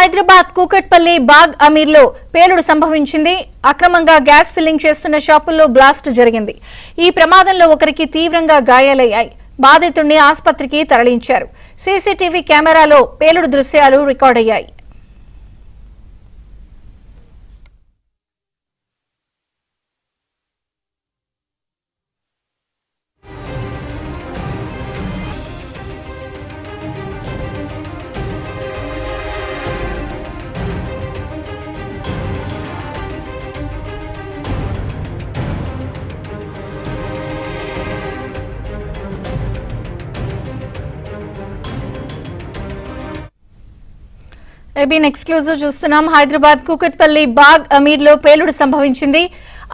హైదరాబాద్ కూకట్పల్లి బాగ్ అమీర్లో పేలుడు సంభవించింది. అక్రమంగా గ్యాస్ ఫిల్లింగ్ చేస్తున్న షాపుల్లో బ్లాస్ట్ జరిగింది. ఈ ప్రమాదంలో ఒకరికి తీవ్రంగా గాయాలయ్యాయి. బాధితుడిని ఆసుపత్రికి తరలించారు. సీసీటీవీ కెమెరాలో పేలుడు దృశ్యాలు రికార్డయ్యాయి. ఏబీఎన్ ఎక్స్క్లూజివ్ చూస్తున్నాం. హైదరాబాద్ కూకట్పల్లి బాగ్ అమీర్లో పేలుడు సంభవించింది.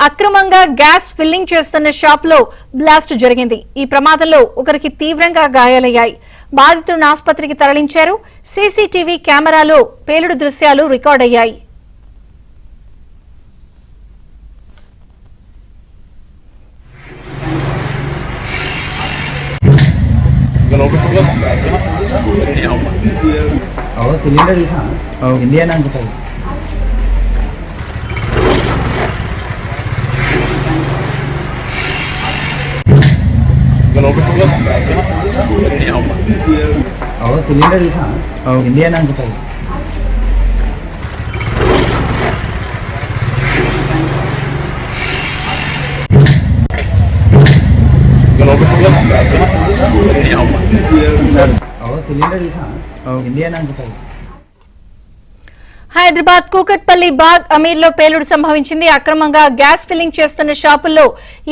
అక్రమంగా గ్యాస్ ఫిల్లింగ్ చేస్తున్న షాప్ లో బ్లాస్ట్ జరిగింది. ఈ ప్రమాదంలో ఒకరికి తీవ్రంగా గాయాలయ్యాయి. బాధితుడిని ఆసుపత్రికి తరలించారు. సీసీటీవీ కెమెరాలో పేలుడు దృశ్యాలు రికార్డయ్యాయి. सिलेंडर ही था इंडिया नाम बताइए। सिलेंडर ही था इंडिया नाम बताइए। सिलेंडर ही था इंडिया नाम बताइए। హైదరాబాద్ కూకట్పల్లి బాగ్ అమీర్లో పేలుడు సంభవించింది. అక్రమంగా గ్యాస్ ఫిల్లింగ్ చేస్తున్న షాపుల్లో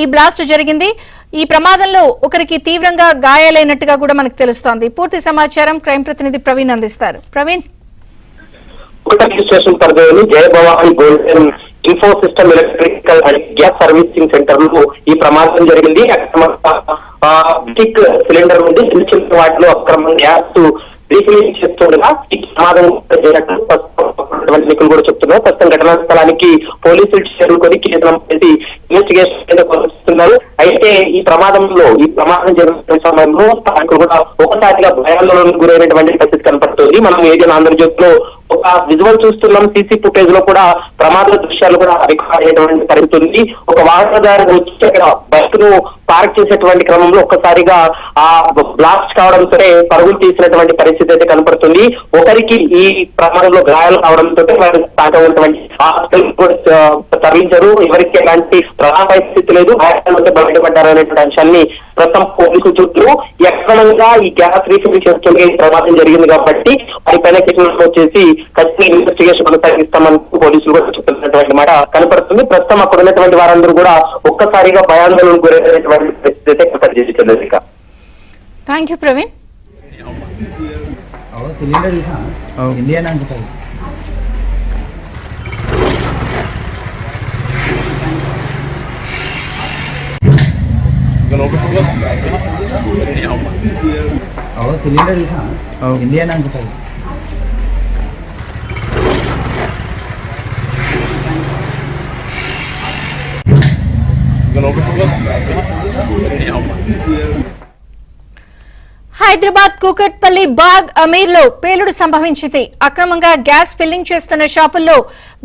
ఈ బ్లాస్ట్ జరిగింది. ఈ ప్రమాదంలో ఒకరికి తీవ్రంగా గాయాలైనట్టుగా కూడా మనకు తెలుస్తోంది. పూర్తి సమాచారం క్రైమ్ ప్రతినిధి ప్రవీణ్ అందిస్తారు. ప్రవీణ్, కూకట్పల్లి స్టేషన్ పరిధిలోని Jayabhavani golden info system electrical and gas servicing centre లో ఈ ప్రమాదం జరిగింది. సిలిండర్ నుండి చిన్న చిన్న వాటిలో అక్రమంగా గ్యాస్ రీఫిలింగ్ చేస్తుండగా ఈ ప్రమాదం నిపుణులు కూడా చెప్తున్నారు. ప్రస్తుతం ఘటనా స్థలానికి పోలీసులు చేరుకొని కేసు నమోదు చేసి ఇన్వెస్టిగేషన్ కొనసాగిస్తున్నారు. అయితే ఈ ప్రమాదం జరిగిన సమయంలో స్థానికులు కూడా ఒకసారిగా భయాందోళనకు గురైనటువంటి పరిస్థితి కనపడుతుంది. మనం ఏదైనా ఆంధ్రజ్యోతిలో ఒక విజువల్ చూస్తున్నాం. సీసీ ఫుటేజ్ లో కూడా ప్రమాద దృశ్యాలు కూడా రికార్డ్ అయ్యేటువంటి పరిస్థితి ఉంది. ఒక వాహనదారు వచ్చి అక్కడ బైక్ ను పార్క్ చేసేటువంటి క్రమంలో ఒక్కసారిగా ఆ బ్లాస్ట్ కావడంతో పరుగులు తీసినటువంటి పరిస్థితి అయితే కనపడుతుంది. ఒకరికి ఈ ప్రమాదంలో గాయాలు కావడంతో వారు స్థానికమైనటువంటి హాస్పిటల్ తరలించారు. ఎవరికి ఎలాంటి ప్రధాన పరిస్థితి లేదు. గాయాలతో బయటపడ్డారు అనేటువంటి అంశాన్ని ప్రస్తుతం పోలీసులు చూస్తున్నారు. ఎక్కడంగా ఈ గ్యాస్ రీఫిల్ చేస్తుంటే ప్రమాదం జరిగింది కాబట్టి వారిపైన కేసు నమోదు చేసి ఖచ్చితంగా ఇన్వెస్టిగేషన్ కొనసాగిస్తామని పోలీసులు కూడా చెప్తున్నటువంటి మాట కనపడుతుంది. ప్రస్తుతం అక్కడ ఉన్నటువంటి వారందరూ కూడా ఒక్కసారిగా భయాందోళనకు గురైనటువంటి పరిస్థితి అయితే కనపడుతుంది. Thank you Praveen. सिलेंडर ही था इंडिया नाम बताइए। सिलेंडर ही था इंडिया नाम बताइए। హైదరాబాద్ కూకట్పల్లి బాగ్ అమీర్లో పేలుడు సంభవించింది. అక్రమంగా గ్యాస్ ఫిల్లింగ్ చేస్తున్న షాపుల్లో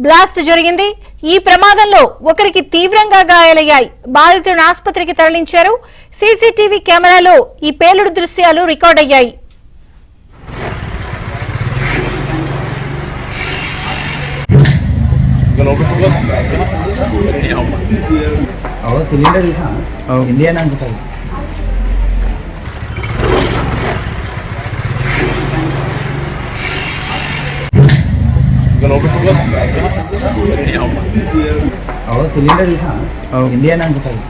బ్లాస్ట్ జరిగింది. ఈ ప్రమాదంలో ఒకరికి తీవ్రంగా గాయాలయ్యాయి. బాధితుడిని ఆసుపత్రికి తరలించారు. సీసీటీవీ కెమెరాలో ఈ పేలుడు దృశ్యాలు రికార్డ్ అయ్యాయి. सिलेंडर ही था इंडिया नाम बताइए। सिलेंडर ही था इंडिया नाम बताइए।